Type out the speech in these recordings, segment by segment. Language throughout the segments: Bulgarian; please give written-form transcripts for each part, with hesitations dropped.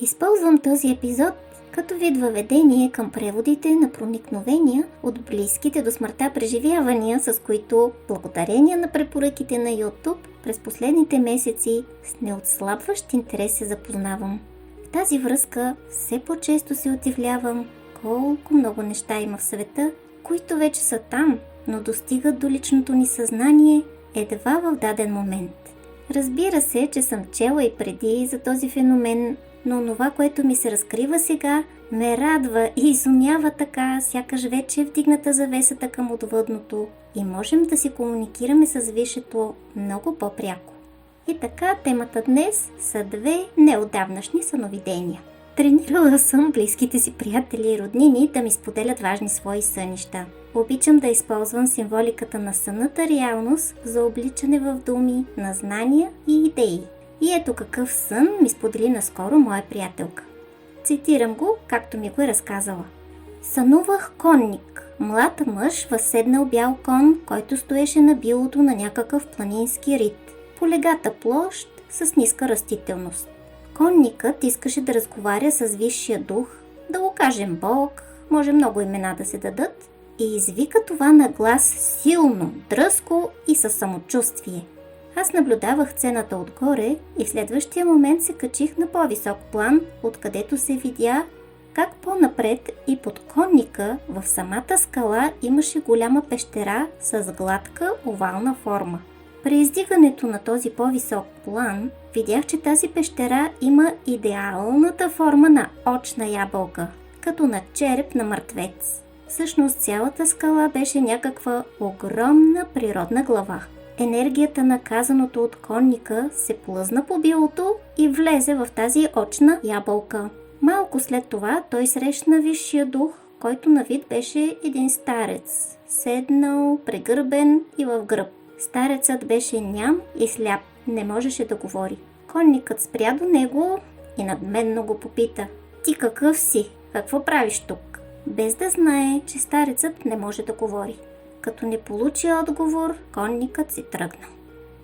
Използвам този епизод като вид въведение към преводите на проникновения от близките до смъртта преживявания, с които, благодарение на препоръките на YouTube, през последните месеци с неотслабващ интерес се запознавам. В тази връзка все по-често се удивлявам колко много неща има в света, които вече са там, но достигат до личното ни съзнание едва в даден момент. Разбира се, че съм чела и преди за този феномен, но това, което ми се разкрива сега, ме радва и изумява така, сякаш вече е вдигната завесата към отвъдното и можем да си комуникираме с Висшето много по-пряко. И така, темата днес са две неотдавнашни съновидения. Тренирала съм близките си приятели и роднини да ми споделят важни свои сънища. Обичам да използвам символиката на сънната реалност за обличане в думи на знания и идеи. И ето какъв сън ми сподели наскоро моя приятелка. Цитирам го, както ми го е разказала. Сънувах конник, млад мъж възседнал бял кон, който стоеше на билото на някакъв планински рид. По легата площ с ниска растителност. Конникът искаше да разговаря с висшия дух, да го кажем Бог, може много имена да се дадат, и извика това на глас силно, дръзко и със самочувствие. Аз наблюдавах сцената отгоре и в следващия момент се качих на по-висок план, откъдето се видя как по-напред и под конника в самата скала имаше голяма пещера с гладка овална форма. При издигането на този по-висок план видях, че тази пещера има идеалната форма на очна ябълка, като на череп на мъртвец. Всъщност цялата скала беше някаква огромна природна глава. Енергията на казаното от конника се плъзна по билото и влезе в тази очна ябълка. Малко след това той срещна висшия дух, който на вид беше един старец, седнал, прегърбен и в гръб. Старецът беше ням и сляп, не можеше да говори. Конникът спря до него и надменно го попита: "Ти какъв си? Какво правиш тук?" Без да знае, че старецът не може да говори. Като не получи отговор, конникът си тръгнал.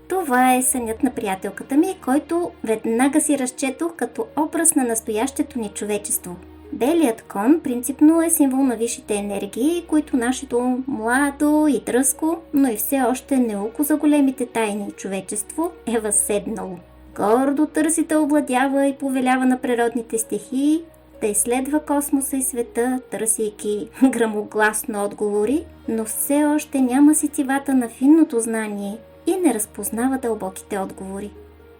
Това е сънят на приятелката ми, който веднага си разчетох като образ на настоящето ни човечество. Белият кон принципно е символ на висшите енергии, които нашето младо и дръзко, но и все още неуко за големите тайни човечество е възседнало. Гордо търси да овладява и повелява на природните стихии, да изследва космоса и света, търсейки грамогласно отговори, но все още няма сетивата на финното знание и не разпознава дълбоките отговори.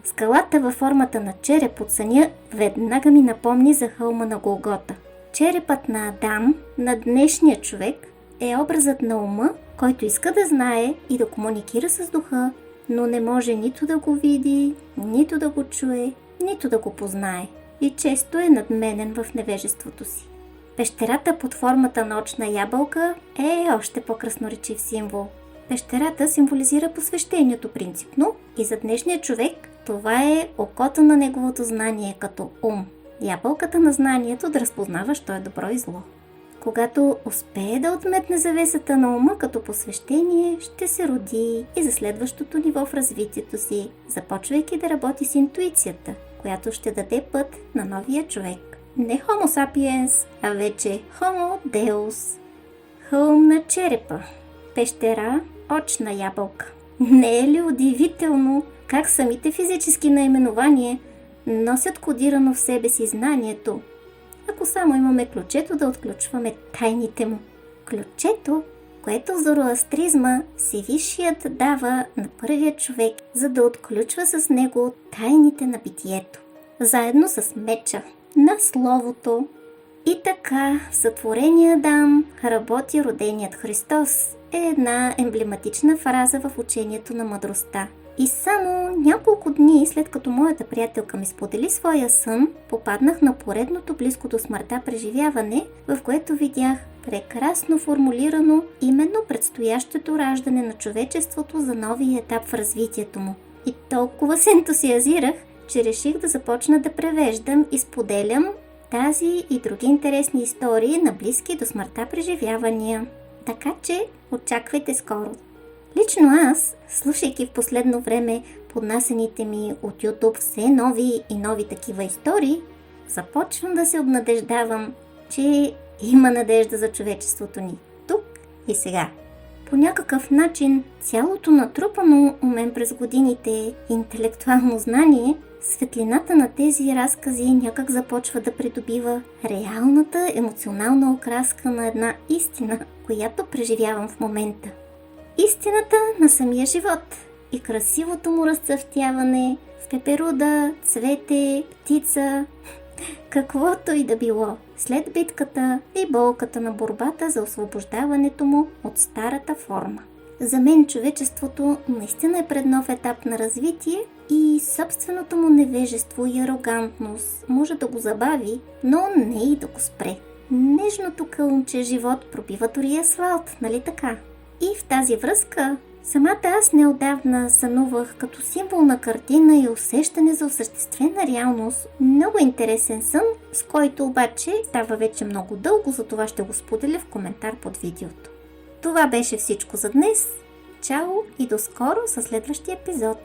Скалата във формата на череп от съня веднага ми напомни за хълма на Голгота. Черепът на Адам, на днешния човек, е образът на ума, който иска да знае и да комуникира с духа, но не може нито да го види, нито да го чуе, нито да го познае. И често е надменен в невежеството си. Пещерата под формата на очна ябълка е още по-красноречив символ. Пещерата символизира посвещението принципно и за днешния човек това е окото на неговото знание като ум. Ябълката на знанието да разпознава, що е добро и зло. Когато успее да отметне завесата на ума като посвещение, ще се роди и за следващото ниво в развитието си, започвайки да работи с интуицията, която ще даде път на новия човек. Не Homo sapiens, а вече Homo Deus. Хълм на черепа, пещера, очна ябълка. Не е ли удивително как самите физически наименования носят кодирано в себе си знанието, ако само имаме ключето да отключваме тайните му? Ключето, което в зороастризма Всевишият дава на първия човек, за да отключва с него тайните на битието, заедно с меча на Словото. И така в сътворения Адам работи роденият Христос е една емблематична фраза в учението на мъдростта. И само няколко дни след като моята приятелка ми сподели своя сън, попаднах на поредното близко до смъртта преживяване, в което видях прекрасно формулирано именно предстоящото раждане на човечеството за новия етап в развитието му. И толкова се ентусиазирах, че реших да започна да превеждам и споделям тази и други интересни истории на близки до смъртта преживявания. Така че очаквайте скоро. Лично аз, слушайки в последно време поднасените ми от YouTube все нови и нови такива истории, започвам да се обнадеждавам, че има надежда за човечеството ни. Тук и сега. По някакъв начин цялото натрупано у мен през годините интелектуално знание, светлината на тези разкази някак започва да придобива реалната емоционална окраска на една истина, която преживявам в момента. Истината на самия живот и красивото му разцъфтяване в пеперуда, цвете, птица, каквото и да било, след битката и болката на борбата за освобождаването му от старата форма. За мен човечеството наистина е пред нов етап на развитие и собственото му невежество и арогантност може да го забави, но не и да го спре. Нежното кълъмче живот пробива дори асфалт, нали така? И в тази връзка самата аз неотдавна сънувах като символ на картина и усещане за осъществена реалност. Много интересен сън, с който обаче става вече много дълго, затова ще го споделя в коментар под видеото. Това беше всичко за днес. Чао и до скоро със следващия епизод.